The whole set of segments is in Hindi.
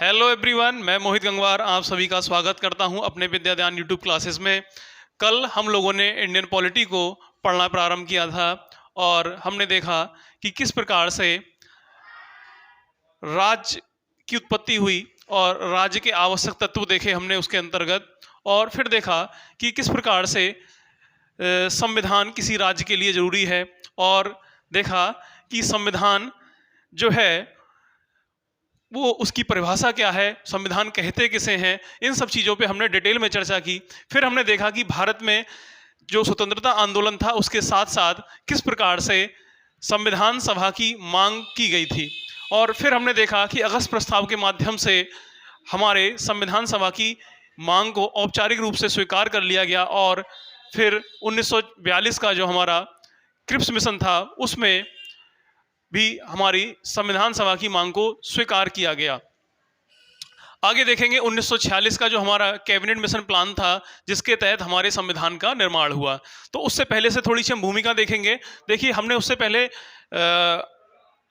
हेलो एवरीवन, मैं मोहित गंगवार आप सभी का स्वागत करता हूं अपने विद्यादान यूट्यूब क्लासेस में। कल हम लोगों ने इंडियन पॉलिटी को पढ़ना प्रारंभ किया था और हमने देखा कि किस प्रकार से राज्य की उत्पत्ति हुई और राज्य के आवश्यक तत्व देखे हमने उसके अंतर्गत। और फिर देखा कि किस प्रकार से संविधान किसी राज्य के लिए जरूरी है और देखा कि संविधान जो है वो उसकी परिभाषा क्या है, संविधान कहते किसे हैं, इन सब चीज़ों पे हमने डिटेल में चर्चा की। फिर हमने देखा कि भारत में जो स्वतंत्रता आंदोलन था उसके साथ साथ किस प्रकार से संविधान सभा की मांग की गई थी। और फिर हमने देखा कि अगस्त प्रस्ताव के माध्यम से हमारे संविधान सभा की मांग को औपचारिक रूप से स्वीकार कर लिया गया और फिर 1942 का जो हमारा क्रिप्स मिशन था उसमें भी हमारी संविधान सभा की मांग को स्वीकार किया गया। आगे देखेंगे 1946 का जो हमारा कैबिनेट मिशन प्लान था जिसके तहत हमारे संविधान का निर्माण हुआ। तो उससे पहले से थोड़ी सी हम भूमिका देखेंगे। देखिए, हमने उससे पहले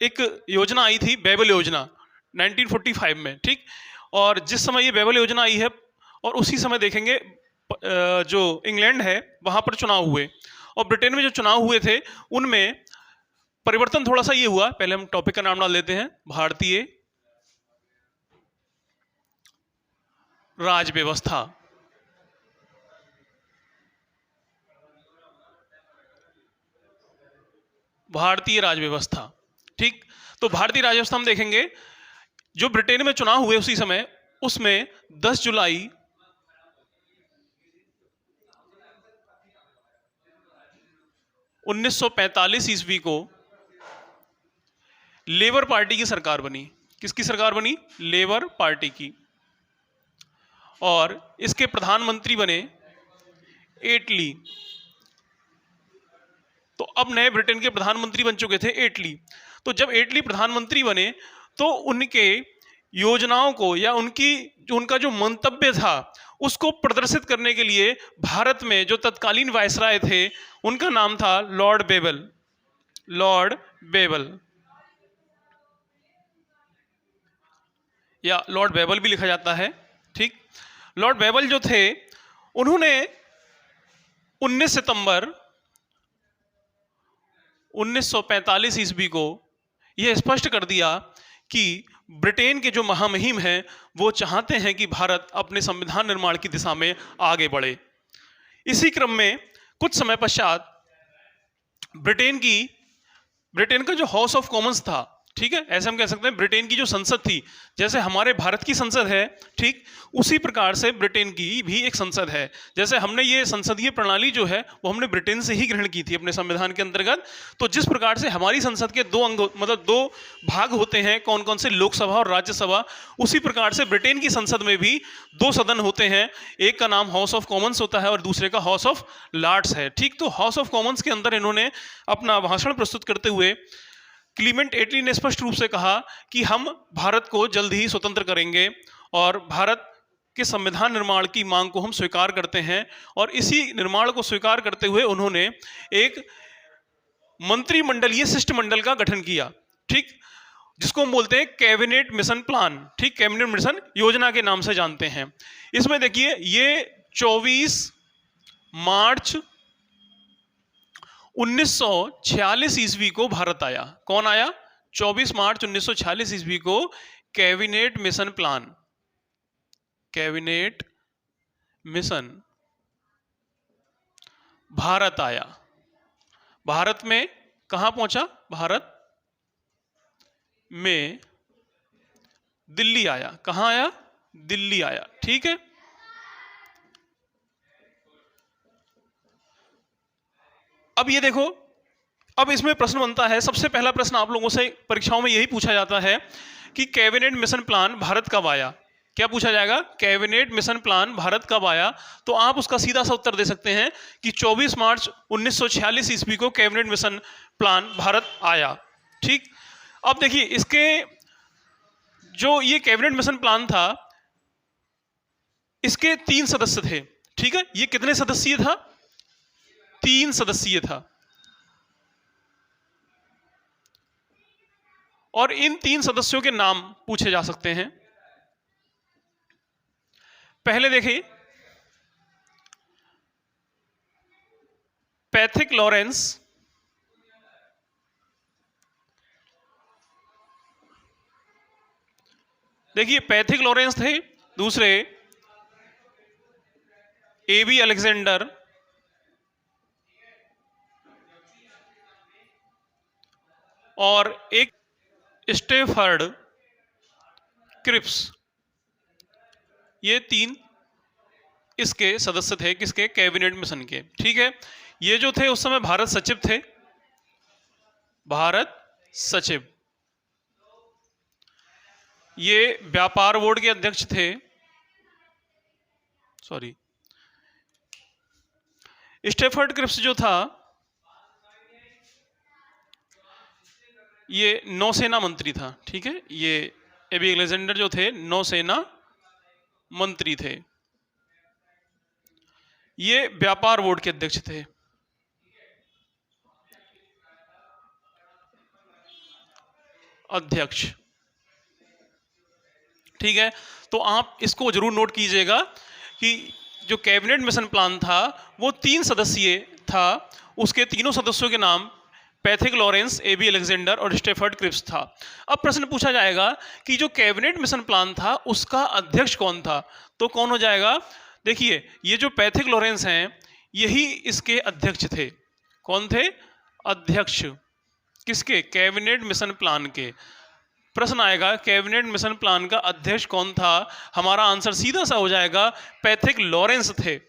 एक योजना आई थी, बेबल योजना 1945 में, ठीक। और जिस समय ये बेबल योजना आई है और उसी समय देखेंगे जो इंग्लैंड है वहाँ पर चुनाव हुए और ब्रिटेन में जो चुनाव हुए थे उनमें परिवर्तन थोड़ा सा ये हुआ। पहले हम टॉपिक का नाम डाल देते हैं, भारतीय राज व्यवस्था। भारतीय राज व्यवस्था, ठीक। तो भारतीय राज व्यवस्था हम देखेंगे जो ब्रिटेन में चुनाव हुए उसी समय, उसमें 10 जुलाई 1945 ईस्वी को लेबर पार्टी की सरकार बनी। किसकी सरकार बनी? लेबर पार्टी की। और इसके प्रधानमंत्री बने एटली। तो अब नए ब्रिटेन के प्रधानमंत्री बन चुके थे एटली। तो जब एटली प्रधानमंत्री बने तो उनके योजनाओं को या उनका जो मंतव्य था उसको प्रदर्शित करने के लिए भारत में जो तत्कालीन वायसराय थे उनका नाम था लॉर्ड बेबल। लॉर्ड बेबल या लॉर्ड बेबल भी लिखा जाता है, ठीक। लॉर्ड बेबल जो थे उन्होंने 19 सितंबर 1945 ईस्वी को यह स्पष्ट कर दिया कि ब्रिटेन के जो महामहिम हैं वो चाहते हैं कि भारत अपने संविधान निर्माण की दिशा में आगे बढ़े। इसी क्रम में कुछ समय पश्चात ब्रिटेन का जो हाउस ऑफ कॉमन्स था, ठीक है, ऐसे हम कह सकते हैं ब्रिटेन की जो संसद थी, जैसे हमारे भारत की संसद है, ठीक, उसी प्रकार से ब्रिटेन की भी एक संसद है। जैसे हमने ये संसदीय प्रणाली जो है वो हमने ब्रिटेन से ही ग्रहण की थी अपने संविधान के अंतर्गत। तो जिस प्रकार से हमारी संसद के दो भाग होते हैं, कौन कौन से, लोकसभा और राज्यसभा, उसी प्रकार से ब्रिटेन की संसद में भी 2 सदन होते हैं। एक का नाम हाउस ऑफ कॉमन्स होता है और दूसरे का हाउस ऑफ लॉर्ड्स है, ठीक। तो हाउस ऑफ कॉमन्स के अंदर इन्होंने अपना भाषण प्रस्तुत करते हुए क्लीमेंट एटली ने स्पष्ट रूप से कहा कि हम भारत को जल्द ही स्वतंत्र करेंगे और भारत के संविधान निर्माण की मांग को हम स्वीकार करते हैं। और इसी निर्माण को स्वीकार करते हुए उन्होंने एक मंत्रिमंडलीय शिष्टमंडल का गठन किया, ठीक, जिसको हम बोलते हैं कैबिनेट मिशन प्लान, ठीक, कैबिनेट मिशन योजना के नाम से जानते हैं। इसमें देखिए ये 24 मार्च 1946 ईस्वी को भारत आया। कौन आया? 24 मार्च 1946 ईस्वी को cabinet mission plan, cabinet mission Bharat आया। भारत में कहां पहुंचा? भारत में दिल्ली आया। कहां आया? दिल्ली आया, ठीक है। अब ये देखो, अब इसमें प्रश्न बनता है, सबसे पहला प्रश्न आप लोगों से परीक्षाओं में यही पूछा जाता है कि कैबिनेट मिशन प्लान भारत कब आया। क्या पूछा जाएगा? कैबिनेट मिशन प्लान भारत कब आया। तो आप उसका सीधा सा उत्तर दे सकते हैं कि 24 मार्च 1946 ईस्वी को कैबिनेट मिशन प्लान भारत आया, ठीक। अब देखिए, इसके जो ये कैबिनेट मिशन प्लान था इसके 3 सदस्य थे, ठीक है। ये कितने सदस्यीय था? 3 सदस्यीय था। और इन 3 सदस्यों के नाम पूछे जा सकते हैं। पहले देखिए, पैथिक लॉरेंस, देखिए पैथिक लॉरेंस थे, दूसरे एबी अलेक्जेंडर, और एक स्टेफर्ड क्रिप्स, ये 3 इसके सदस्य थे, किसके? कैबिनेट मिशन के। ठीक है, ये जो थे उस समय भारत सचिव थे, भारत सचिव। ये व्यापार बोर्ड के अध्यक्ष थे, सॉरी, स्टेफर्ड क्रिप्स जो था ये नौसेना मंत्री था। ठीक है, ये एबी अलेक्जेंडर जो थे नौसेना मंत्री थे, ये व्यापार बोर्ड के अध्यक्ष थे। अध्यक्ष, ठीक है, तो आप इसको जरूर नोट कीजिएगा कि जो कैबिनेट मिशन प्लान था वो 3 सदस्यीय था, उसके तीनों सदस्यों के नाम पैथिक लॉरेंस, एबी अलेक्जेंडर और स्टेफर्ड क्रिप्स था। अब प्रश्न पूछा जाएगा कि जो कैबिनेट मिशन प्लान था उसका अध्यक्ष कौन था, तो कौन हो जाएगा? देखिए, ये जो पैथिक लॉरेंस हैं यही इसके अध्यक्ष थे। कौन थे? अध्यक्ष। किसके? कैबिनेट मिशन प्लान के। प्रश्न आएगा कैबिनेट मिशन प्लान का अध्यक्ष कौन था, हमारा आंसर सीधा सा हो जाएगा पैथिक लॉरेंस थे।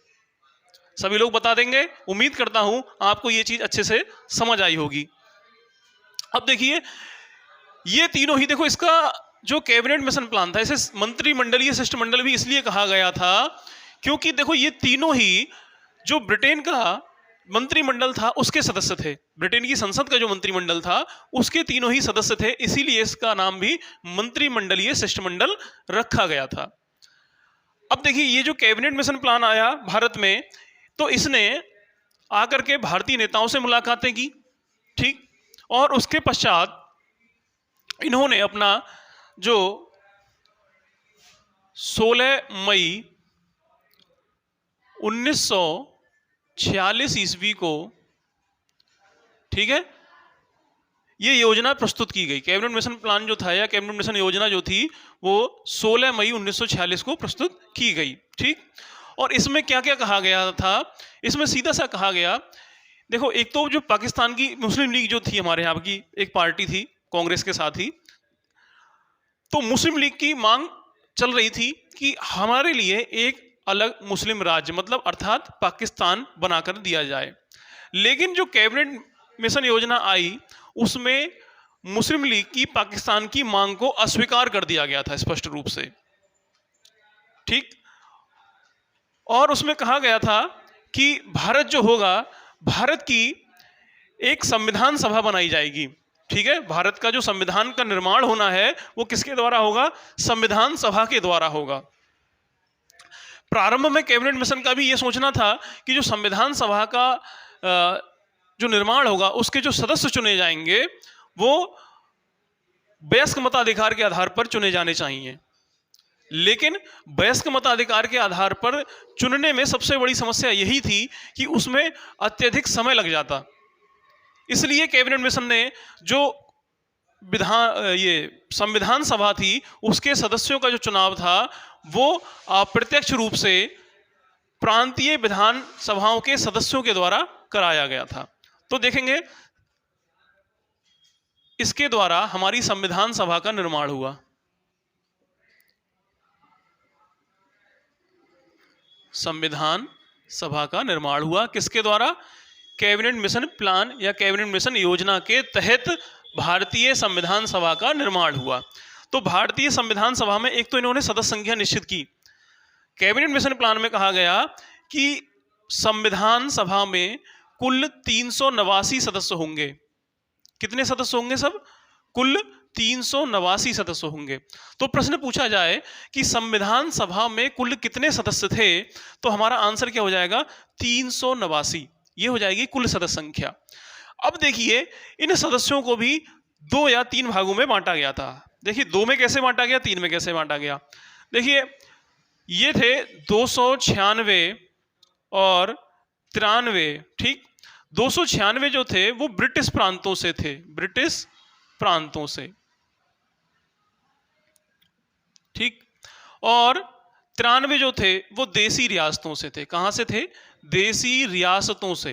सभी लोग बता देंगे, उम्मीद करता हूं आपको ये चीज अच्छे से समझ आई होगी। अब देखिए, ये तीनों ही, देखो इसका जो कैबिनेट मिशन प्लान था, इसे मंत्रिमंडलीय शिष्टमंडल भी इसलिए कहा गया था क्योंकि देखो ये तीनों ही जो ब्रिटेन का मंत्रिमंडल था उसके सदस्य थे। ब्रिटेन की संसद का जो मंत्रिमंडल था उसके तीनों ही सदस्य थे, इसीलिए इसका नाम भी मंत्रिमंडलीय शिष्टमंडल रखा गया था। अब देखिए, ये जो कैबिनेट मिशन प्लान आया भारत में, तो इसने आकर के भारतीय नेताओं से मुलाकातें की, ठीक, और उसके पश्चात इन्होंने अपना जो 16 मई 1946 ईस्वी को, ठीक है, ये योजना प्रस्तुत की गई। कैबिनेट मिशन प्लान जो था या कैबिनेट मिशन योजना जो थी वो 16 मई 1946 को प्रस्तुत की गई। ठीक, और इसमें क्या क्या कहा गया था? इसमें सीधा सा कहा गया, देखो एक तो जो पाकिस्तान की मुस्लिम लीग जो थी, हमारे यहाँ की एक पार्टी थी कांग्रेस के साथ ही, तो मुस्लिम लीग की मांग चल रही थी कि हमारे लिए एक अलग मुस्लिम राज्य, मतलब अर्थात पाकिस्तान बनाकर दिया जाए। लेकिन जो कैबिनेट मिशन योजना आई उसमें मुस्लिम लीग की पाकिस्तान की मांग को अस्वीकार कर दिया गया था स्पष्ट रूप से। ठीक, और उसमें कहा गया था कि भारत जो होगा, भारत की एक संविधान सभा बनाई जाएगी। ठीक है, भारत का जो संविधान का निर्माण होना है वो किसके द्वारा होगा? संविधान सभा के द्वारा होगा। प्रारंभ में कैबिनेट मिशन का भी ये सोचना था कि जो संविधान सभा का जो निर्माण होगा उसके जो सदस्य चुने जाएंगे वो वयस्क मताधिकार के आधार पर चुने जाने चाहिए। लेकिन वयस्क मताधिकार के आधार पर चुनने में सबसे बड़ी समस्या यही थी कि उसमें अत्यधिक समय लग जाता। इसलिए कैबिनेट मिशन ने जो ये संविधान सभा थी उसके सदस्यों का जो चुनाव था वो अप्रत्यक्ष रूप से प्रांतीय विधान सभाओं के सदस्यों के द्वारा कराया गया था। तो देखेंगे इसके द्वारा हमारी संविधान सभा का निर्माण हुआ। संविधान सभा का निर्माण हुआ किसके द्वारा? कैबिनेट मिशन प्लान या कैबिनेट मिशन योजना के तहत भारतीय संविधान सभा का निर्माण हुआ। तो भारतीय संविधान सभा में एक तो इन्होंने सदस्य संख्या निश्चित की। कैबिनेट मिशन प्लान में कहा गया कि संविधान सभा में कुल 389 सदस्य होंगे। कितने सदस्य होंगे? सब कुल 389 सदस्य होंगे। तो प्रश्न पूछा जाए कि संविधान सभा में कुल कितने सदस्य थे, तो हमारा आंसर क्या हो जाएगा? 389। ये हो जाएगी कुल सदस्य संख्या। अब देखिए, इन सदस्यों को भी 2 या 3 भागों में बांटा गया था। देखिए 2 में कैसे बांटा गया, 3 में कैसे बांटा गया। देखिए ये थे 296 और 93, ठीक। 296 जो थे वो ब्रिटिश प्रांतों से थे, ब्रिटिश प्रांतों से, ठीक। और 93 जो थे वो देसी रियासतों से थे। कहां से थे? देसी रियासतों से,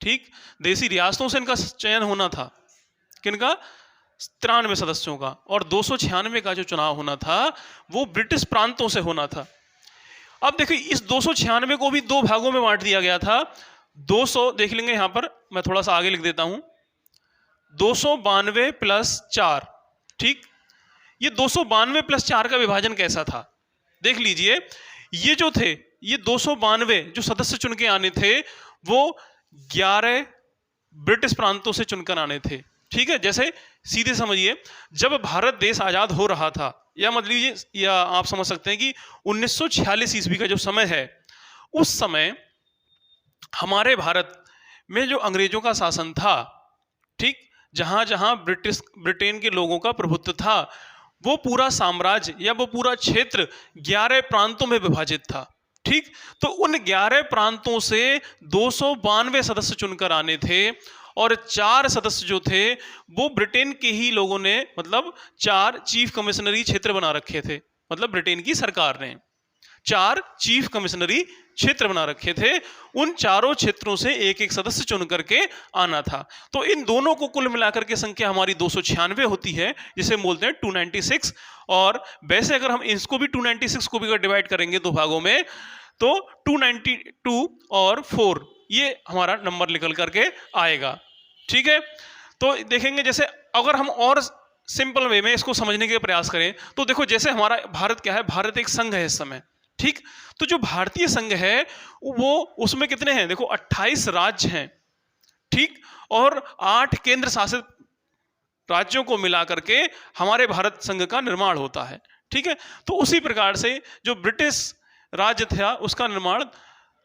ठीक। देसी रियासतों से इनका चयन होना था, किनका? 93 सदस्यों का। और 296 का जो चुनाव होना था वो ब्रिटिश प्रांतों से होना था। अब देखिए इस 296 को भी दो भागों में बांट दिया गया था। 200 देख लेंगे यहां पर, मैं थोड़ा सा आगे लिख देता हूं, 292 प्लस 4, ठीक। ये 292 प्लस 4 का विभाजन कैसा था देख लीजिए। ये जो थे, ये 292 जो सदस्य चुन के आने थे वो 11 ब्रिटिश प्रांतों से चुनकर आने थे, ठीक है। जैसे सीधे समझिए, जब भारत देश आजाद हो रहा था, या मतलब लीजिए, या आप समझ सकते हैं कि 1946 ईस्वी का जो समय है, उस समय हमारे भारत में जो अंग्रेजों का शासन था, ठीक, जहां जहां ब्रिटेन के लोगों का प्रभुत्व था, वो पूरा साम्राज्य या वो पूरा क्षेत्र 11 प्रांतों में विभाजित था, ठीक। तो उन 11 प्रांतों से 292 सदस्य चुनकर आने थे, और 4 सदस्य जो थे वो ब्रिटेन के ही लोगों ने, मतलब 4 चीफ कमिश्नरी क्षेत्र बना रखे थे, मतलब ब्रिटेन की सरकार ने 4 चीफ कमिश्नरी क्षेत्र बना रखे थे। उन चारों क्षेत्रों से एक एक सदस्य चुन करके आना था। तो इन दोनों को कुल मिलाकर के संख्या हमारी 296 होती है, जिसे बोलते हैं 296। और वैसे अगर हम इसको भी 296 को भी अगर डिवाइड करेंगे दो भागों में, तो 292 और 4 ये हमारा नंबर निकल करके आएगा, ठीक है। तो देखेंगे, जैसे अगर हम और सिंपल वे में इसको समझने के प्रयास करें, तो देखो जैसे हमारा भारत क्या है, भारत एक संघ है इस समय, ठीक। तो जो भारतीय संघ है वो, उसमें कितने हैं? देखो 28 राज्य हैं, ठीक, और 8 केंद्र शासित राज्यों को मिलाकर के हमारे भारत संघ का निर्माण होता है, ठीक है। तो उसी प्रकार से जो ब्रिटिश राज्य था उसका निर्माण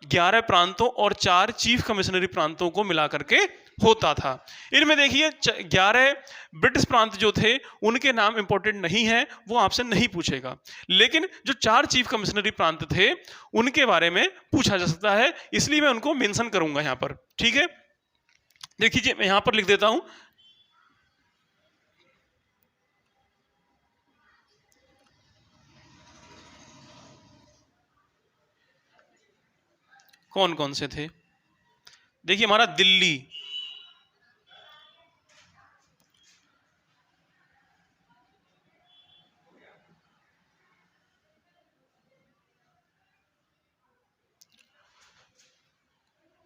11 प्रांतों और 4 चीफ कमिश्नरी प्रांतों को मिलाकर के होता था। इनमें देखिए 11 ब्रिटिश प्रांत जो थे उनके नाम इंपॉर्टेंट नहीं है, वो आपसे नहीं पूछेगा, लेकिन जो 4 चीफ कमिश्नरी प्रांत थे उनके बारे में पूछा जा सकता है, इसलिए मैं उनको मेंशन करूंगा यहां पर, ठीक है। देखिए मैं यहां पर लिख देता हूं, कौन कौन से थे। देखिए हमारा दिल्ली,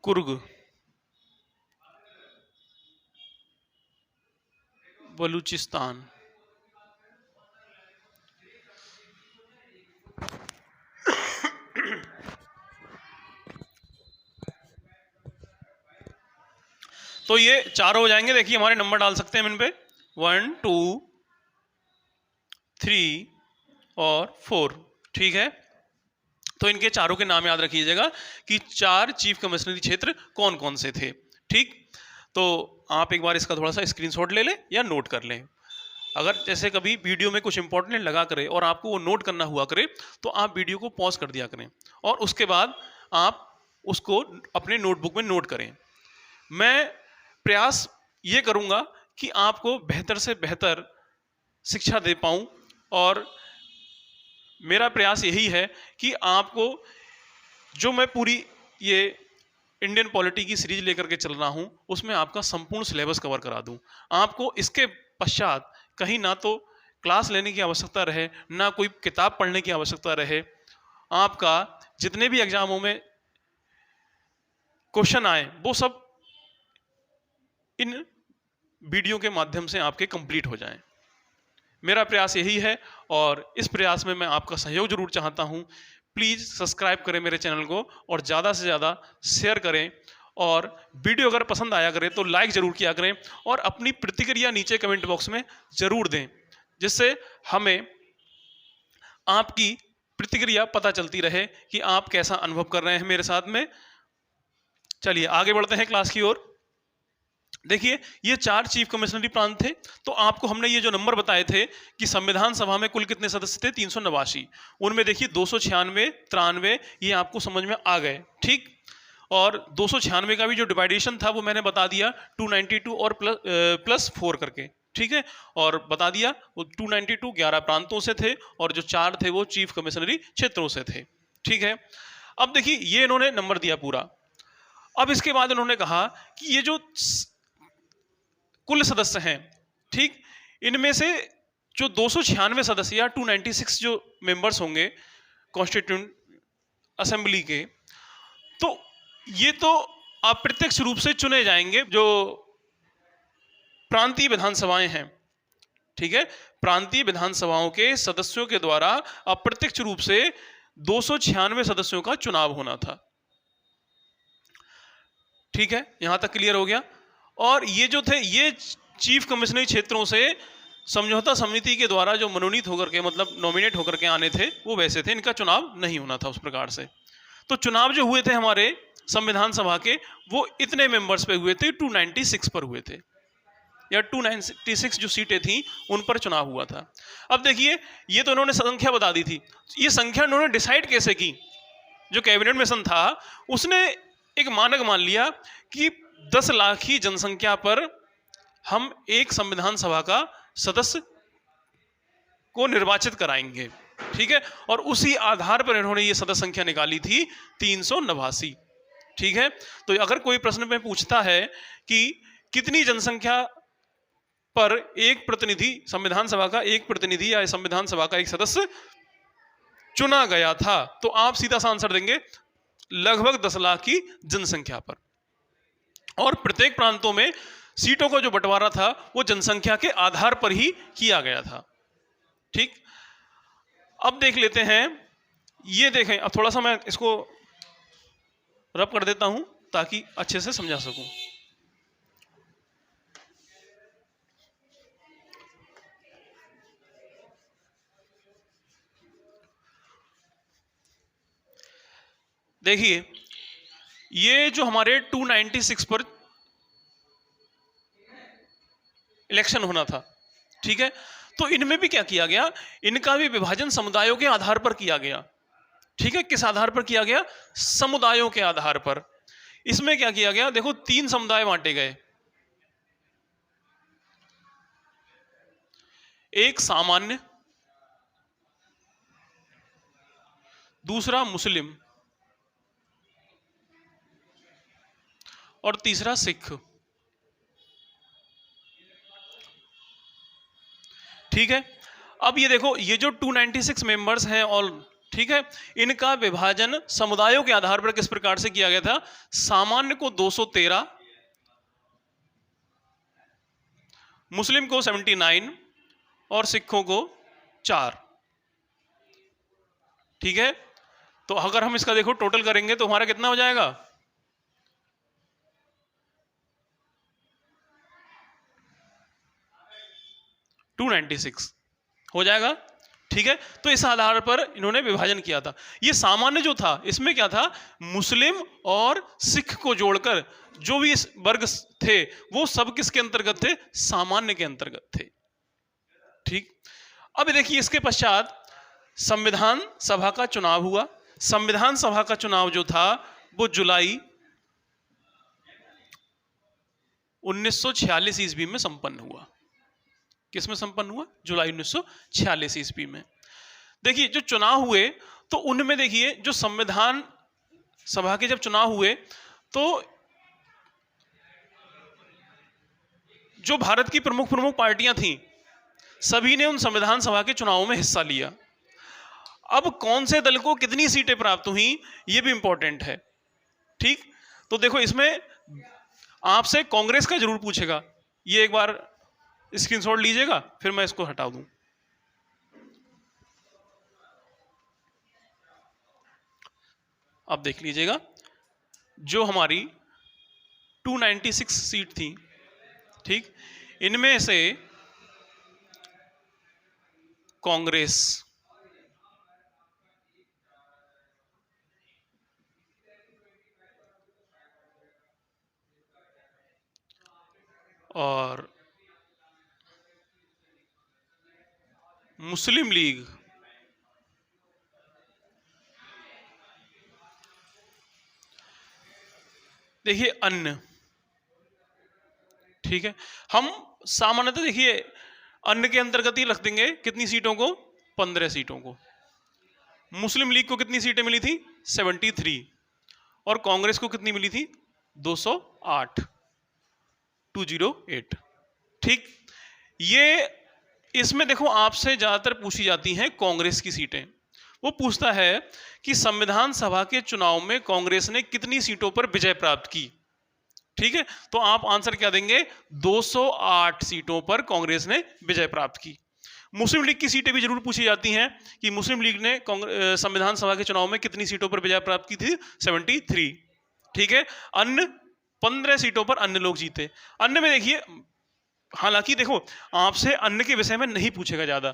कुर्ग, बलूचिस्तान, तो ये चारों हो जाएंगे। देखिए हमारे नंबर डाल सकते हैं हम इन पे, 1 2 3 और 4, ठीक है। तो इनके चारों के नाम याद रखिएगा कि 4 चीफ कमिश्नरी क्षेत्र कौन कौन से थे, ठीक। तो आप एक बार इसका थोड़ा सा स्क्रीनशॉट ले लें या नोट कर लें। अगर जैसे कभी वीडियो में कुछ इंपॉर्टेंट लगा करे और आपको वो नोट करना हुआ करे, तो आप वीडियो को पॉज कर दिया करें और उसके बाद आप उसको अपने नोटबुक में नोट करें। मैं प्रयास ये करूंगा कि आपको बेहतर से बेहतर शिक्षा दे पाऊं, और मेरा प्रयास यही है कि आपको, जो मैं पूरी ये इंडियन पॉलिटी की सीरीज लेकर के चल रहा हूं, उसमें आपका संपूर्ण सिलेबस कवर करा दूं। आपको इसके पश्चात कहीं ना तो क्लास लेने की आवश्यकता रहे, ना कोई किताब पढ़ने की आवश्यकता रहे। आपका जितने भी एग्जामों में क्वेश्चन आए वो सब इन वीडियो के माध्यम से आपके कंप्लीट हो जाएं। मेरा प्रयास यही है, और इस प्रयास में मैं आपका सहयोग जरूर चाहता हूं। प्लीज सब्सक्राइब करें मेरे चैनल को और ज़्यादा से ज़्यादा शेयर करें, और वीडियो अगर पसंद आया करे तो लाइक जरूर किया करें, और अपनी प्रतिक्रिया नीचे कमेंट बॉक्स में जरूर दें, जिससे हमें आपकी प्रतिक्रिया पता चलती रहे कि आप कैसा अनुभव कर रहे हैं मेरे साथ में। चलिए आगे बढ़ते हैं क्लास की ओर। देखिए ये 4 चीफ कमिश्नरी प्रांत थे। तो आपको हमने ये जो नंबर बताए थे कि संविधान सभा में कुल कितने सदस्य थे, 389। उनमें देखिए 296, 93 ये आपको समझ में आ गए, ठीक। और 296 का भी जो डिवाइडेशन था वो मैंने बता दिया, 292 और प्लस 4 करके, ठीक है। और बता दिया वो 292 11 प्रांतों से थे और जो 4 थे वो चीफ कमिश्नरी क्षेत्रों से थे, ठीक है। अब देखिए ये इन्होंने नंबर दिया पूरा। अब इसके बाद इन्होंने कहा कि ये जो कुल सदस्य हैं, ठीक, इनमें से जो 296 सदस्य या 296 जो मेंबर्स होंगे कॉन्स्टिट्यूंट असेंबली के, तो ये तो अप्रत्यक्ष रूप से चुने जाएंगे जो प्रांतीय विधानसभाएं हैं, ठीक है। प्रांतीय विधानसभाओं के सदस्यों के द्वारा अप्रत्यक्ष रूप से 296 सदस्यों का चुनाव होना था, ठीक है। यहां तक क्लियर हो गया। और ये जो थे ये चीफ कमिश्नरी क्षेत्रों से समझौता समिति के द्वारा जो मनोनीत होकर के मतलब नॉमिनेट होकर के आने थे वो वैसे थे, इनका चुनाव नहीं होना था उस प्रकार से। तो चुनाव जो हुए थे हमारे संविधान सभा के वो इतने मेंबर्स पे हुए थे, 296 पर हुए थे, या 296 जो सीटें थी उन पर चुनाव हुआ था। अब देखिए ये तो उन्होंने संख्या बता दी थी, ये संख्या उन्होंने डिसाइड कैसे की? जो कैबिनेट मिशन था उसने एक मानक मान लिया कि 10 लाख की जनसंख्या पर हम एक संविधान सभा का सदस्य को निर्वाचित कराएंगे, ठीक है। और उसी आधार पर इन्होंने ये सदस्य संख्या निकाली थी 389, ठीक है। तो अगर कोई प्रश्न में पूछता है कि कितनी जनसंख्या पर एक प्रतिनिधि, संविधान सभा का एक प्रतिनिधि या संविधान सभा का एक सदस्य चुना गया था, तो आप सीधा सा आंसर देंगे लगभग 10 लाख की जनसंख्या पर। और प्रत्येक प्रांतों में सीटों का जो बंटवारा था वो जनसंख्या के आधार पर ही किया गया था, ठीक। अब देख लेते हैं, ये देखें, अब थोड़ा सा मैं इसको रब कर देता हूं ताकि अच्छे से समझा सकूं। देखिए ये जो हमारे 296 पर इलेक्शन होना था, ठीक है। तो इनमें भी क्या किया गया, इनका भी विभाजन समुदायों के आधार पर किया गया, ठीक है। किस आधार पर किया गया? समुदायों के आधार पर। इसमें क्या किया गया, देखो 3 समुदाय बांटे गए, एक सामान्य, दूसरा मुस्लिम और तीसरा सिख, ठीक है। अब ये देखो ये जो 296 मेंबर्स हैं ऑल, ठीक है, इनका विभाजन समुदायों के आधार पर किस प्रकार से किया गया था? सामान्य को 213, मुस्लिम को 79 और सिखों को 4, ठीक है। तो अगर हम इसका देखो टोटल करेंगे तो हमारा कितना हो जाएगा? 296 हो जाएगा, ठीक है। तो इस आधार पर इन्होंने विभाजन किया था। ये सामान्य जो था इसमें क्या था, मुस्लिम और सिख को जोड़कर जो भी इस वर्ग थे वो सब किसके अंतर्गत थे? सामान्य के अंतर्गत थे, ठीक। अब देखिए इसके पश्चात संविधान सभा का चुनाव हुआ। संविधान सभा का चुनाव जो था वो जुलाई 1946 ईस्वी में संपन्न हुआ। किस में संपन्न हुआ? जुलाई 1946 ईस्वी में। देखिए जो चुनाव हुए तो उनमें देखिए जो संविधान सभा के जब चुनाव हुए तो जो भारत की प्रमुख प्रमुख पार्टियां थीं सभी ने उन संविधान सभा के चुनावों में हिस्सा लिया। अब कौन से दल को कितनी सीटें प्राप्त हुई ये भी इंपॉर्टेंट है, ठीक। तो देखो इसमें आपसे कांग्रेस का जरूर पूछेगा, ये एक बार स्क्रीनशॉट लीजिएगा फिर मैं इसको हटा दूं। अब देख लीजिएगा जो हमारी 296 सीट थी, ठीक, इनमें से कांग्रेस और मुस्लिम लीग देखिए अन्य, ठीक है। हम सामान्यतः देखिए अन्य के अंतर्गत ही रख देंगे कितनी सीटों को, 15 सीटों को। मुस्लिम लीग को कितनी सीटें मिली थी, 73, और कांग्रेस को कितनी मिली थी, 208, 208, ठीक। ये इसमें देखो आपसे ज्यादातर पूछी जाती हैं कांग्रेस की सीटें। वो पूछता है कि संविधान सभा के चुनाव में कांग्रेस ने कितनी सीटों पर विजय प्राप्त की, ठीक है। तो आप आंसर क्या देंगे, 208 सीटों पर कांग्रेस ने विजय प्राप्त की। मुस्लिम लीग की सीटें भी जरूर पूछी जाती हैं कि मुस्लिम लीग ने संविधान सभा के चुनाव में कितनी सीटों पर विजय प्राप्त की थी, 73, ठीक है। अन्य 15 सीटों पर अन्य लोग जीते। अन्य में देखिए, हालांकि देखो आपसे अन्य के विषय में नहीं पूछेगा ज्यादा,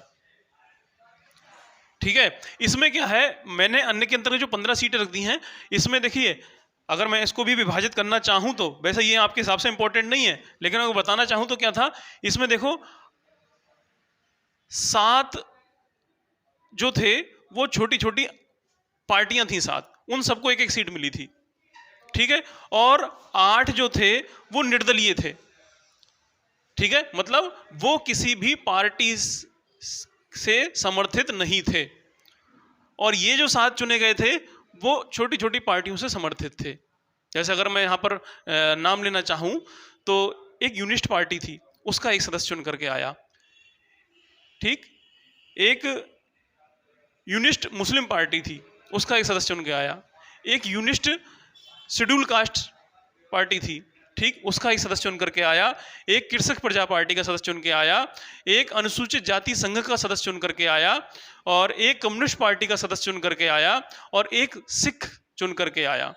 ठीक है। इसमें क्या है, मैंने अन्य के अंतर्गत जो 15 सीटें रख दी हैं, इसमें देखिए अगर मैं इसको भी विभाजित करना चाहूं तो, वैसे ये आपके हिसाब से इंपॉर्टेंट नहीं है, लेकिन अगर बताना चाहूं तो क्या था इसमें, देखो 7 जो थे वो छोटी छोटी पार्टियां थी, 7, उन सबको एक एक सीट मिली थी, ठीक है। और 8 जो थे वो निर्दलीय थे, ठीक है, मतलब वो किसी भी पार्टी से समर्थित नहीं थे। और ये जो 7 चुने गए थे वो छोटी छोटी पार्टियों से समर्थित थे। जैसे अगर मैं यहां पर नाम लेना चाहूं तो एक यूनिस्ट पार्टी थी, उसका एक सदस्य चुन करके आया, ठीक। एक यूनिस्ट मुस्लिम पार्टी थी, उसका एक सदस्य चुन के आया। एक यूनिस्ट शेड्यूल कास्ट पार्टी थी, ठीक, उसका एक सदस्य चुन करके आया। एक कृषक प्रजा पार्टी का सदस्य चुन के आया। एक अनुसूचित जाति संघ का सदस्य चुन करके आया। और एक कम्युनिस्ट पार्टी का सदस्य चुन करके आया। और एक सिख चुन करके आया,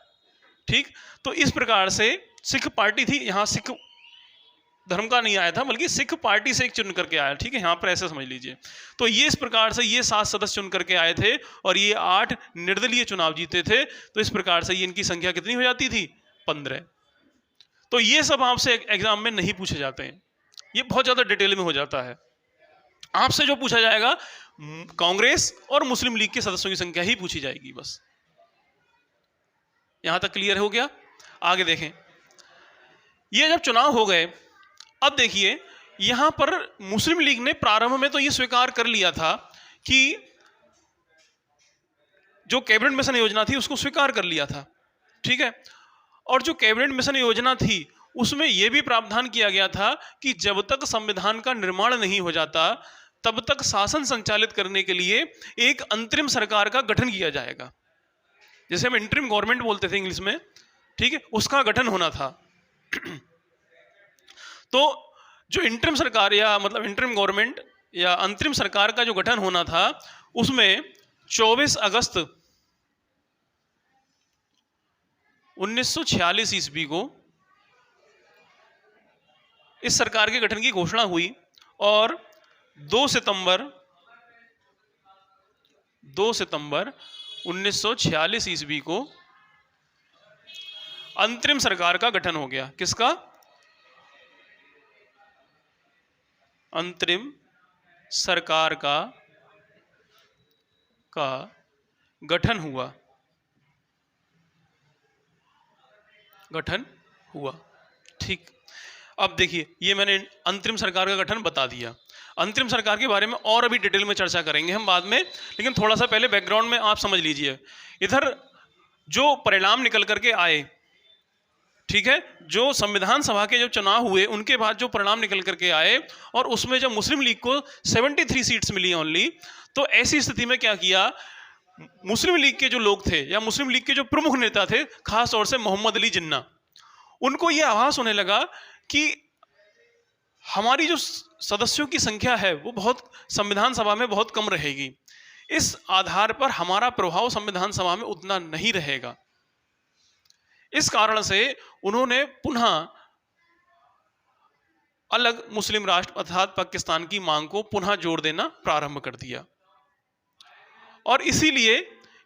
ठीक। तो इस प्रकार से सिख पार्टी थी, यहां सिख धर्म का नहीं आया था, बल्कि सिख पार्टी से एक चुन करके आया, ठीक है, यहां पर ऐसे समझ लीजिए। तो ये इस प्रकार से ये 7 सदस्य चुन करके आए थे और ये 8 निर्दलीय चुनाव जीते थे। तो इस प्रकार से ये इनकी संख्या कितनी हो जाती थी, 15। तो ये सब आपसे एग्जाम में नहीं पूछे जाते हैं, ये बहुत ज्यादा डिटेल में हो जाता है। आपसे जो पूछा जाएगा कांग्रेस और मुस्लिम लीग के सदस्यों की संख्या ही पूछी जाएगी, बस। यहां तक क्लियर हो गया। आगे देखें, ये जब चुनाव हो गए, अब देखिए यहां पर मुस्लिम लीग ने प्रारंभ में तो ये स्वीकार कर लिया था कि जो कैबिनेट मिशन योजना थी उसको स्वीकार कर लिया था, ठीक है। और जो कैबिनेट मिशन योजना थी उसमें यह भी प्रावधान किया गया था कि जब तक संविधान का निर्माण नहीं हो जाता तब तक शासन संचालित करने के लिए एक अंतरिम सरकार का गठन किया जाएगा, जैसे हम इंटरिम गवर्नमेंट बोलते थे इंग्लिश में, ठीक है, उसका गठन होना था। तो जो इंटरिम सरकार या मतलब इंटरिम गवर्नमेंट या अंतरिम सरकार का जो गठन होना था, उसमें 24 अगस्त 1946 ईस्वी को इस सरकार के गठन की घोषणा हुई और 2 सितंबर 1946 ईस्वी को अंतरिम सरकार का गठन हो गया। किसका? अंतरिम सरकार का गठन हुआ, ठीक। अब देखिए ये मैंने अंतरिम सरकार का गठन बता दिया। अंतरिम सरकार के बारे में और अभी डिटेल में चर्चा करेंगे हम बाद में, लेकिन थोड़ा सा पहले बैकग्राउंड में आप समझ लीजिए। इधर जो परिणाम निकल करके आए, ठीक है, जो संविधान सभा के जो चुनाव हुए उनके बाद जो परिणाम निकल करके आए और उसमें जब मुस्लिम लीग को 73 सीट्स मिली ओनली, तो ऐसी स्थिति में क्या किया, मुस्लिम लीग के जो लोग थे या मुस्लिम लीग के जो प्रमुख नेता थे, खास तौर से मोहम्मद अली जिन्ना, उनको यह आभास होने लगा कि हमारी जो सदस्यों की संख्या है वो बहुत संविधान सभा में बहुत कम रहेगी, इस आधार पर हमारा प्रभाव संविधान सभा में उतना नहीं रहेगा। इस कारण से उन्होंने पुनः अलग मुस्लिम राष्ट्र अर्थात पाकिस्तान की मांग को पुनः जोड़ देना प्रारंभ कर दिया। और इसीलिए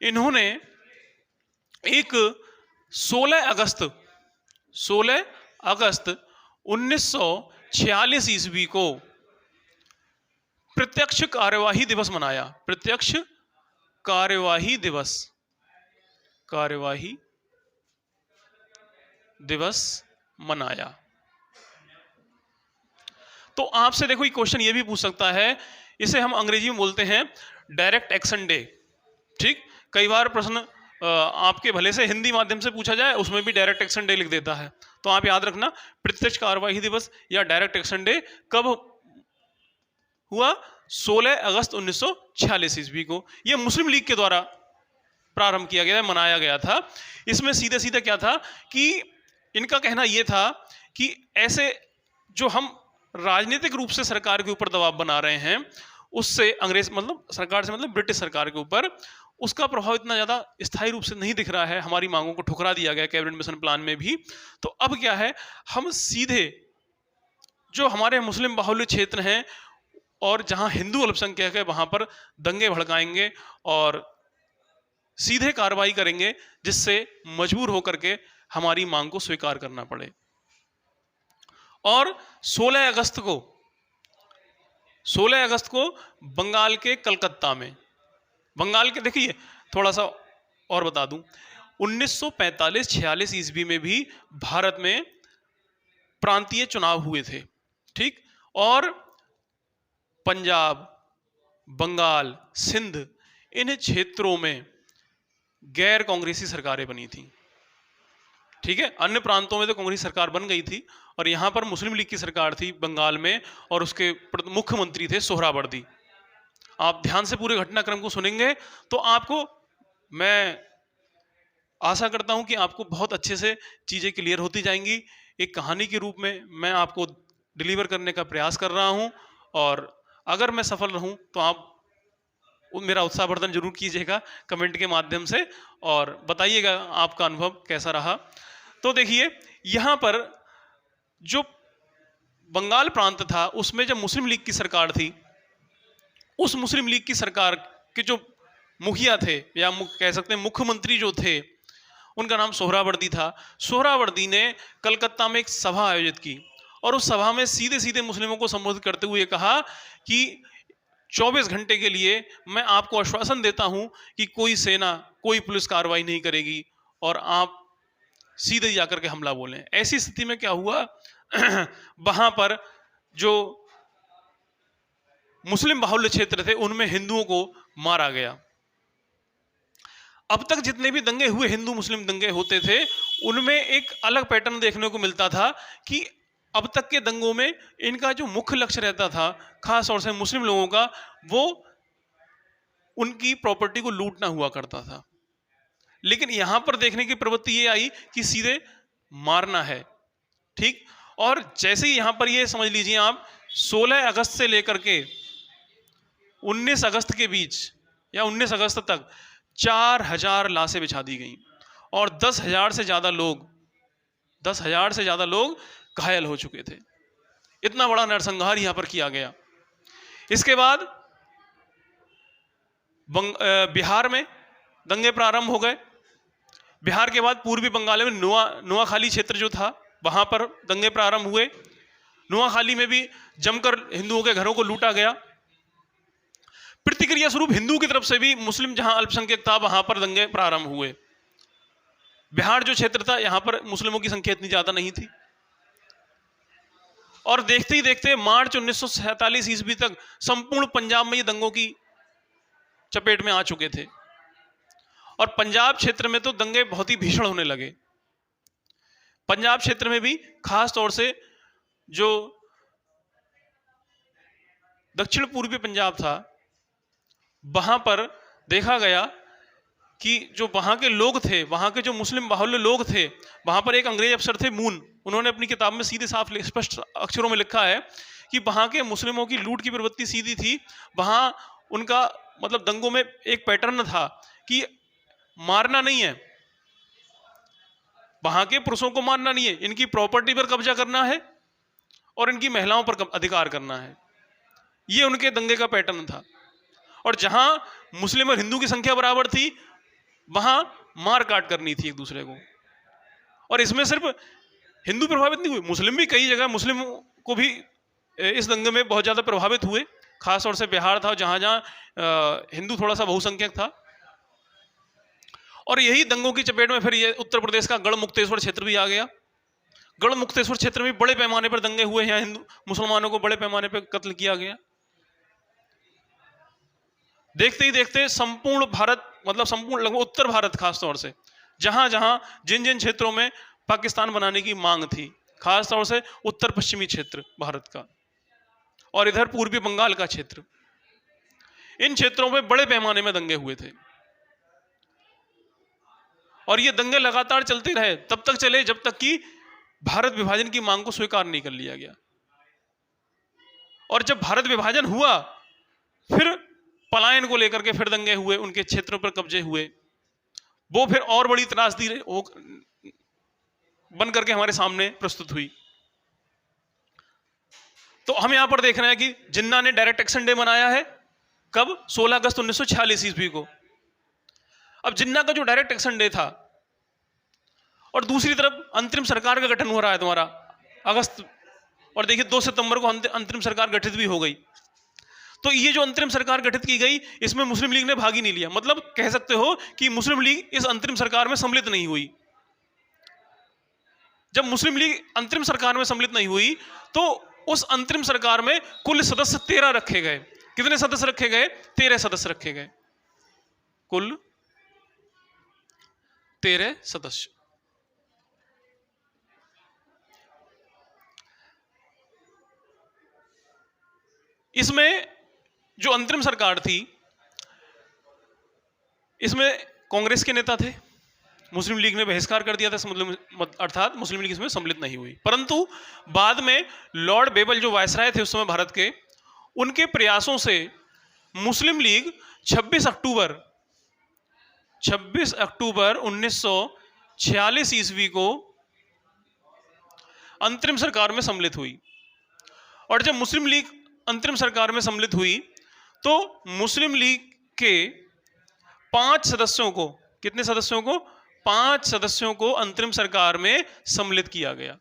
इन्होंने एक 16 अगस्त 1946 46 ईस्वी को प्रत्यक्ष कार्यवाही दिवस मनाया। प्रत्यक्ष कार्यवाही दिवस, कार्यवाही दिवस मनाया। तो आपसे देखो ये क्वेश्चन ये भी पूछ सकता है, इसे हम अंग्रेजी में बोलते हैं डायरेक्ट एक्शन डे। ठीक, कई बार प्रश्न आपके भले से हिंदी माध्यम से पूछा जाए, उसमें भी डायरेक्ट एक्शन डे लिख देता है। तो आप याद रखना, प्रत्यक्ष कार्यवाही दिवस या डायरेक्ट एक्शन डे कब हुआ? 16 अगस्त 1946 ईस्वी को। यह मुस्लिम लीग के द्वारा प्रारंभ किया गया, मनाया गया था। इसमें सीधे सीधे क्या था कि इनका कहना यह था कि ऐसे जो हम राजनीतिक रूप से सरकार के ऊपर दबाव बना रहे हैं, उससे अंग्रेज मतलब सरकार से मतलब ब्रिटिश सरकार के ऊपर, उसका प्रभाव इतना ज्यादा स्थायी रूप से नहीं दिख रहा है। हमारी मांगों को ठुकरा दिया गया कैबिनेट मिशन प्लान में भी। तो अब क्या है, हम सीधे जो हमारे मुस्लिम बाहुल्य क्षेत्र हैं और जहां हिंदू अल्पसंख्यक है, वहां पर दंगे भड़काएंगे और सीधे कार्रवाई करेंगे, जिससे मजबूर होकर के हमारी मांग को स्वीकार करना पड़े। और 16 अगस्त को बंगाल के कलकत्ता में, बंगाल के देखिए थोड़ा सा और बता दूं, 1945-46 ईस्वी में भी भारत में प्रांतीय चुनाव हुए थे। ठीक, और पंजाब, बंगाल, सिंध, इन क्षेत्रों में गैर कांग्रेसी सरकारें बनी थी। ठीक है, अन्य प्रांतों में तो कांग्रेस सरकार बन गई थी और यहां पर मुस्लिम लीग की सरकार थी बंगाल में, और उसके मुख्यमंत्री थे सोहरावर्दी। आप ध्यान से पूरे घटनाक्रम को सुनेंगे तो आपको, मैं आशा करता हूं कि आपको बहुत अच्छे से चीजें क्लियर होती जाएंगी। एक कहानी के रूप में मैं आपको डिलीवर करने का प्रयास कर रहा हूं, और अगर मैं सफल रहूं तो आप मेरा उत्साहवर्धन जरूर कीजिएगा कमेंट के माध्यम से, और बताइएगा आपका अनुभव कैसा रहा। तो देखिए, यहां पर जो बंगाल प्रांत था, उसमें जब मुस्लिम लीग की सरकार थी, उस मुस्लिम लीग की सरकार के जो मुखिया थे, या कह सकते हैं मुख्यमंत्री जो थे, उनका नाम सोहरावर्दी था। सोहरावर्दी ने कलकत्ता में एक सभा आयोजित की, और उस सभा में सीधे सीधे मुस्लिमों को संबोधित करते हुए कहा कि 24 घंटे के लिए मैं आपको आश्वासन देता हूं कि कोई सेना, कोई पुलिस कार्रवाई नहीं करेगी, और आप सीधे जाकर के हमला बोलें। ऐसी स्थिति में क्या हुआ, वहां पर जो मुस्लिम बाहुल्य क्षेत्र थे, उनमें हिंदुओं को मारा गया। अब तक जितने भी दंगे हुए, हिंदू मुस्लिम दंगे होते थे, उनमें एक अलग पैटर्न देखने को मिलता था कि अब तक के दंगों में इनका जो मुख्य लक्ष्य रहता था, खास तौर से मुस्लिम लोगों का, वो उनकी प्रॉपर्टी को लूटना हुआ करता था। लेकिन यहां पर देखने की प्रवृत्ति ये आई कि सीधे मारना है। ठीक, और जैसे ही यहां पर ये समझ लीजिए आप, 16 अगस्त से लेकर के 19 अगस्त के बीच, या 19 अगस्त तक 4000 लाशें बिछा दी गई, और 10,000 से ज्यादा लोग घायल हो चुके थे। इतना बड़ा नरसंहार यहां पर किया गया। इसके बाद बिहार में दंगे प्रारंभ हो गए। बिहार के बाद पूर्वी बंगाल में नुआखाली क्षेत्र जो था, वहां पर दंगे प्रारंभ हुए। नुआखाली में भी जमकर हिंदुओं के घरों को लूटा गया। प्रतिक्रिया स्वरूप हिंदू की तरफ से भी मुस्लिम जहां अल्पसंख्यक था, वहां पर दंगे प्रारंभ हुए। बिहार जो क्षेत्र था, यहां पर मुस्लिमों की संख्या इतनी ज्यादा नहीं थी, और देखते ही देखते मार्च 1947 ईस्वी तक संपूर्ण पंजाब में ये दंगों की चपेट में आ चुके थे, और पंजाब क्षेत्र में तो दंगे बहुत ही भीषण होने लगे। पंजाब क्षेत्र में भी खास तौर से जो दक्षिण पूर्वी पंजाब था, वहां पर देखा गया कि जो वहां के लोग थे, वहां के जो मुस्लिम बाहुल्य लोग थे, वहां पर एक अंग्रेज अफसर थे मून, उन्होंने अपनी किताब में सीधे साफ स्पष्ट अक्षरों में लिखा है कि वहां के मुस्लिमों की लूट की प्रवृत्ति सीधी थी। वहां उनका मतलब दंगों में एक पैटर्न था कि मारना नहीं है, वहां के पुरुषों को मारना नहीं है, इनकी प्रॉपर्टी पर कब्जा करना है और इनकी महिलाओं पर अधिकार करना है। ये उनके दंगे का पैटर्न था। और जहां मुस्लिम और हिंदू की संख्या बराबर थी, वहां मार काट करनी थी एक दूसरे को। और इसमें सिर्फ हिंदू प्रभावित नहीं हुए, मुस्लिम भी कई जगह मुस्लिम को भी इस दंगे में बहुत ज्यादा प्रभावित हुए, खासतौर से बिहार था जहां जहां हिंदू थोड़ा सा बहुसंख्यक था। और यही दंगों की चपेट में फिर ये उत्तर प्रदेश का गढ़मुक्तेश्वर क्षेत्र भी आ गया। गढ़मुक्तेश्वर क्षेत्र में बड़े पैमाने पर दंगे हुए, यहाँ हिंदू मुसलमानों को बड़े पैमाने पर कत्ल किया गया। देखते ही देखते संपूर्ण भारत, मतलब संपूर्ण लगभग उत्तर भारत खासतौर से, जहां जहां जिन जिन क्षेत्रों में पाकिस्तान बनाने की मांग थी, खासतौर से उत्तर पश्चिमी क्षेत्र भारत का और इधर पूर्वी बंगाल का क्षेत्र, इन क्षेत्रों में बड़े पैमाने में दंगे हुए थे। और ये दंगे लगातार चलते रहे, तब तक चले जब तक कि भारत विभाजन की मांग को स्वीकार नहीं कर लिया गया। और जब भारत विभाजन हुआ, फिर पलायन को लेकर के फिर दंगे हुए, उनके क्षेत्रों पर कब्जे हुए, वो फिर और बड़ी त्रासदी बन करके हमारे सामने प्रस्तुत हुई। तो हम यहां पर देख रहे हैं कि जिन्ना ने डायरेक्ट एक्शन डे मनाया है कब? 16 अगस्त 1946 ईस्वी को। अब जिन्ना का जो डायरेक्ट एक्शन डे था, और दूसरी तरफ अंतरिम सरकार का गठन हो रहा है तुम्हारा अगस्त, और देखिए 2 सितंबर को अंतरिम सरकार गठित भी हो गई। तो ये जो अंतरिम सरकार गठित की गई, इसमें मुस्लिम लीग ने भाग ही नहीं लिया। मतलब कह सकते हो कि मुस्लिम लीग इस अंतरिम सरकार में सम्मिलित नहीं हुई। जब मुस्लिम लीग अंतरिम सरकार में सम्मिलित नहीं हुई, तो उस अंतरिम सरकार में कुल सदस्य 13 रखे गए। कितने सदस्य रखे गए? 13 सदस्य रखे गए, कुल 13 सदस्य। इसमें जो अंतरिम सरकार थी, इसमें कांग्रेस के नेता थे, मुस्लिम लीग ने बहिष्कार कर दिया था, अर्थात मुस्लिम लीग इसमें सम्मिलित नहीं हुई। परंतु बाद में लॉर्ड बेबल जो वायसराय थे उस समय भारत के, उनके प्रयासों से मुस्लिम लीग 26 अक्टूबर 1946 ईस्वी को अंतरिम सरकार में सम्मिलित हुई। और जब मुस्लिम लीग अंतरिम सरकार में सम्मिलित हुई, तो मुस्लिम लीग के 5 सदस्यों को, कितने सदस्यों को? 5 सदस्यों को अंतरिम सरकार में सम्मिलित किया गया।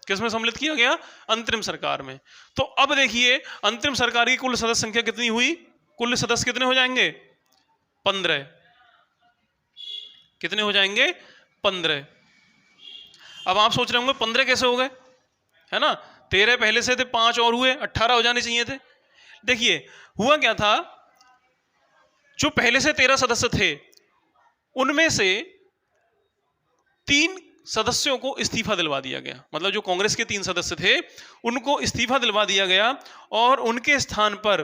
किसमें सम्मिलित किया गया? अंतरिम सरकार में। तो अब देखिए अंतरिम सरकार की कुल सदस्य संख्या कितनी हुई? कुल सदस्य कितने हो जाएंगे? 15। कितने हो जाएंगे? 15। अब आप सोच रहे होंगे 15 कैसे हो गए, है ना? 13 पहले से थे, 5 और हुए, 18 हो जाने चाहिए थे। देखिए हुआ क्या था, जो पहले से 13 सदस्य थे, उनमें से 3 सदस्यों को इस्तीफा दिलवा दिया गया। मतलब जो कांग्रेस के 3 सदस्य थे, उनको इस्तीफा दिलवा दिया गया, और उनके स्थान पर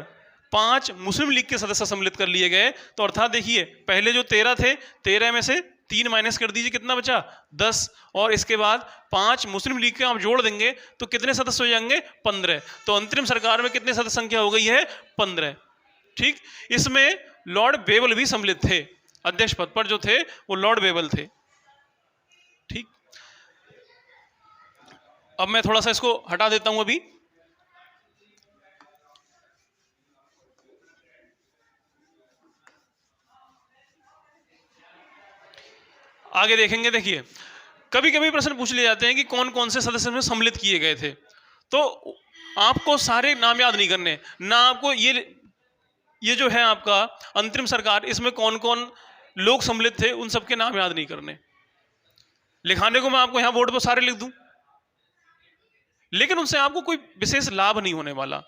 5 मुस्लिम लीग के सदस्य सम्मिलित कर लिए गए। तो अर्थात देखिए पहले जो 13 थे, 13 में से 3 माइनस कर दीजिए, कितना बचा? 10। और इसके बाद 5 मुस्लिम लीग के आप जोड़ देंगे तो कितने सदस्य हो जाएंगे? 15। तो अंतरिम सरकार में कितने सदस्य संख्या हो गई है? 15। ठीक। इसमें लॉर्ड बेबल भी सम्मिलित थे, अध्यक्ष पद पर जो थे वो लॉर्ड बेबल थे। ठीक। अब मैं थोड़ा सा इसको हटा देता हूं अभी। आगे देखेंगे। देखिए कभी कभी प्रश्न पूछ लिए जाते हैं कि कौन कौन से सदस्य में सम्मिलित किए गए थे। तो आपको सारे नाम याद नहीं करने ना, आपको ये जो है आपका अंतरिम सरकार, इसमें कौन कौन लोग सम्मिलित थे उन सबके नाम याद नहीं करने। लिखाने को मैं आपको यहां बोर्ड पर सारे लिख दूं, लेकिन उनसे आपको कोई विशेष लाभ नहीं होने वाला।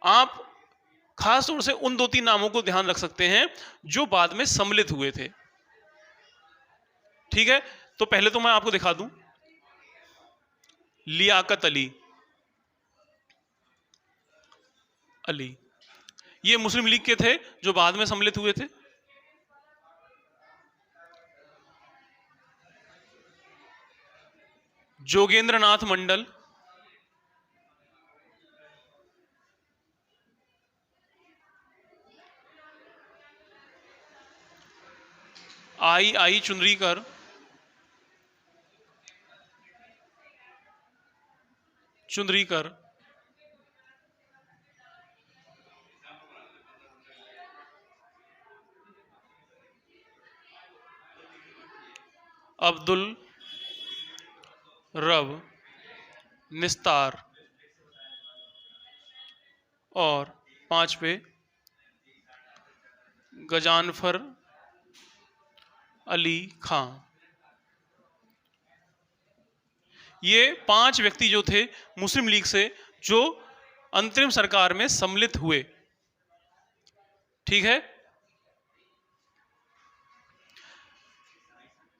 आप खास तौर से उन 2-3 नामों को ध्यान रख सकते हैं जो बाद में सम्मिलित हुए थे। ठीक है, तो पहले तो मैं आपको दिखा दूं, लियाकत अली। ये मुस्लिम लीग के थे जो बाद में सम्मिलित हुए थे। जोगेंद्र नाथ मंडल, आई चुनरीकर, अब्दुल रब, निस्तार और 5वें गजानफर अली खां। ये 5 व्यक्ति जो थे मुस्लिम लीग से, जो अंतरिम सरकार में सम्मिलित हुए। ठीक है,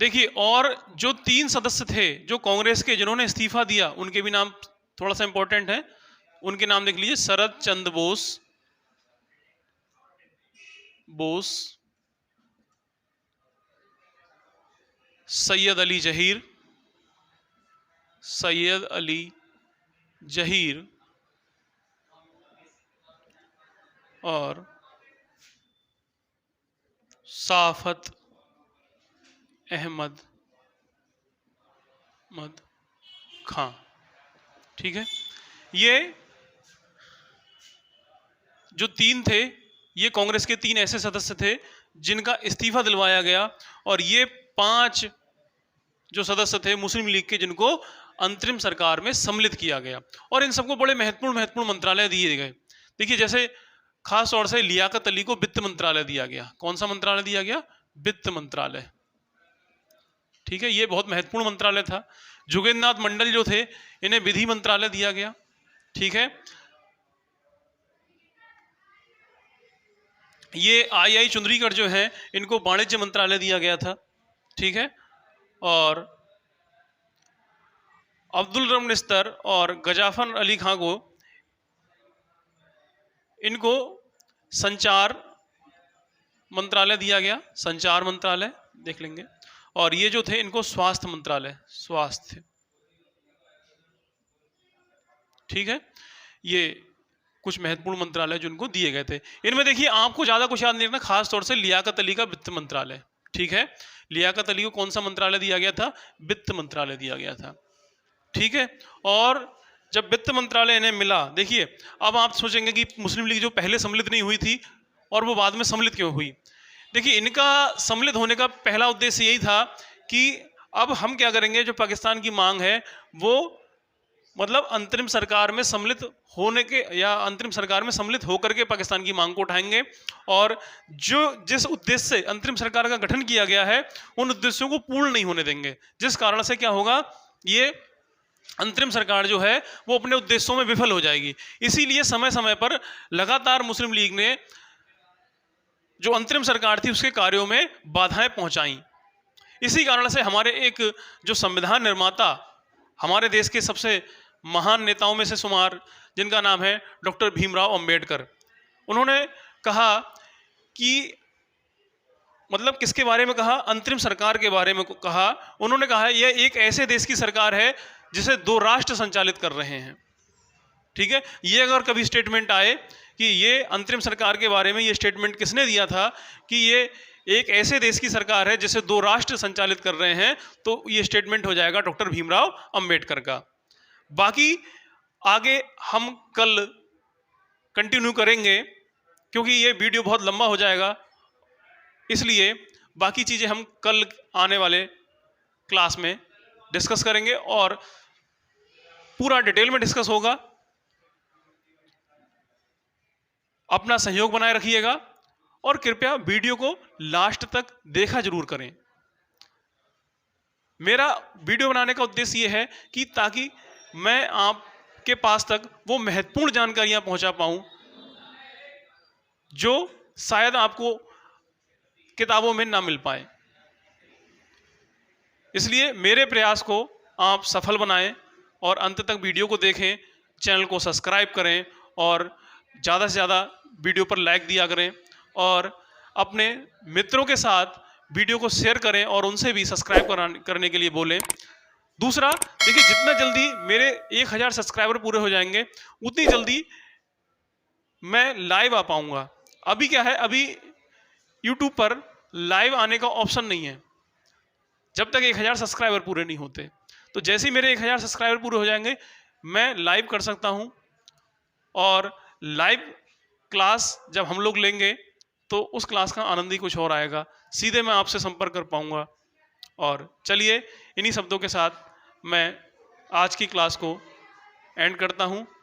देखिए, और जो 3 सदस्य थे जो कांग्रेस के, जिन्होंने इस्तीफा दिया, उनके भी नाम थोड़ा सा इंपॉर्टेंट है। उनके नाम देख लीजिए, शरद चंद्र बोस, सैयद अली जहीर और साफत अहमद खां। ठीक है, ये जो 3 थे, ये कांग्रेस के 3 ऐसे सदस्य थे जिनका इस्तीफा दिलवाया गया, और ये 5 जो सदस्य थे मुस्लिम लीग के, जिनको अंतरिम सरकार में सम्मिलित किया गया। और इन सबको बड़े महत्वपूर्ण मंत्रालय दिए गए। देखिए, जैसे खास तौर से लियाकत अली को वित्त मंत्रालय दिया गया। कौन सा मंत्रालय दिया गया? वित्त मंत्रालय। ठीक है, ये बहुत महत्वपूर्ण मंत्रालय था। जोगेंद्र नाथ मंडल जो थे, इन्हें विधि मंत्रालय दिया गया। ठीक है, ये आई चुंदरीकर जो है, इनको वाणिज्य मंत्रालय दिया गया था। ठीक है, और अब्दुल रम निस्तर और गजाफर अली खां को, इनको संचार मंत्रालय दिया गया। संचार मंत्रालय देख लेंगे। और ये जो थे, इनको स्वास्थ्य मंत्रालय, स्वास्थ्य। ठीक है, ये कुछ महत्वपूर्ण मंत्रालय जो इनको दिए गए थे। इनमें देखिए, आपको ज्यादा कुछ याद नहीं रखना, खास तौर से लियाकत अली का वित्त मंत्रालय। ठीक है, लियाकत अली को कौन सा मंत्रालय दिया गया था? वित्त मंत्रालय दिया गया था। ठीक है, और जब वित्त मंत्रालय इन्हें मिला, देखिए, अब आप सोचेंगे कि मुस्लिम लीग जो पहले सम्मिलित नहीं हुई थी और वो बाद में सम्मिलित क्यों हुई? देखिए, इनका सम्मिलित होने का पहला उद्देश्य यही था कि अब हम क्या करेंगे, जो पाकिस्तान की मांग है वो मतलब अंतरिम सरकार में सम्मिलित होने के, या अंतरिम सरकार में सम्मिलित होकर के पाकिस्तान की मांग को उठाएंगे, और जो जिस उद्देश्य से अंतरिम सरकार का गठन किया गया है, उन उद्देश्यों को पूर्ण नहीं होने देंगे। जिस कारण से क्या होगा, ये अंतरिम सरकार जो है वो अपने उद्देश्यों में विफल हो जाएगी। इसीलिए समय समय पर लगातार मुस्लिम लीग ने जो अंतरिम सरकार थी उसके कार्यों में बाधाएं पहुंचाई। इसी कारण से हमारे एक जो संविधान निर्माता, हमारे देश के सबसे महान नेताओं में से शुमार, जिनका नाम है डॉक्टर भीमराव अंबेडकर, उन्होंने कहा कि, मतलब किसके बारे में कहा? अंतरिम सरकार के बारे में कहा। उन्होंने कहा यह एक ऐसे देश की सरकार है जिसे 2 राष्ट्र संचालित कर रहे हैं। ठीक है, ये अगर कभी स्टेटमेंट आए कि ये अंतरिम सरकार के बारे में ये स्टेटमेंट किसने दिया था कि ये एक ऐसे देश की सरकार है जिसे 2 राष्ट्र संचालित कर रहे हैं, तो ये स्टेटमेंट हो जाएगा डॉक्टर भीमराव अंबेडकर का। बाकी आगे हम कल कंटिन्यू करेंगे, क्योंकि ये वीडियो बहुत लंबा हो जाएगा, इसलिए बाकी चीज़ें हम कल आने वाले क्लास में डिस्कस करेंगे और पूरा डिटेल में डिस्कस होगा। अपना सहयोग बनाए रखिएगा और कृपया वीडियो को लास्ट तक देखा जरूर करें। मेरा वीडियो बनाने का उद्देश्य यह है कि ताकि मैं आपके पास तक वो महत्वपूर्ण जानकारियां पहुंचा पाऊं जो शायद आपको किताबों में ना मिल पाए। इसलिए मेरे प्रयास को आप सफल बनाएं और अंत तक वीडियो को देखें, चैनल को सब्सक्राइब करें और ज़्यादा से ज़्यादा वीडियो पर लाइक दिया करें और अपने मित्रों के साथ वीडियो को शेयर करें और उनसे भी सब्सक्राइब करने के लिए बोलें। दूसरा, देखिए, जितना जल्दी मेरे 1000 सब्सक्राइबर पूरे हो जाएंगे उतनी जल्दी मैं लाइव आ पाऊंगा। अभी क्या है, अभी यूट्यूब पर लाइव आने का ऑप्शन नहीं है जब तक 1000 सब्सक्राइबर पूरे नहीं होते। तो जैसे ही मेरे 1000 सब्सक्राइबर पूरे हो जाएंगे मैं लाइव कर सकता हूं, और लाइव क्लास जब हम लोग लेंगे तो उस क्लास का आनंद ही कुछ और आएगा, सीधे मैं आपसे संपर्क कर पाऊंगा। और चलिए, इन्हीं शब्दों के साथ मैं आज की क्लास को एंड करता हूं।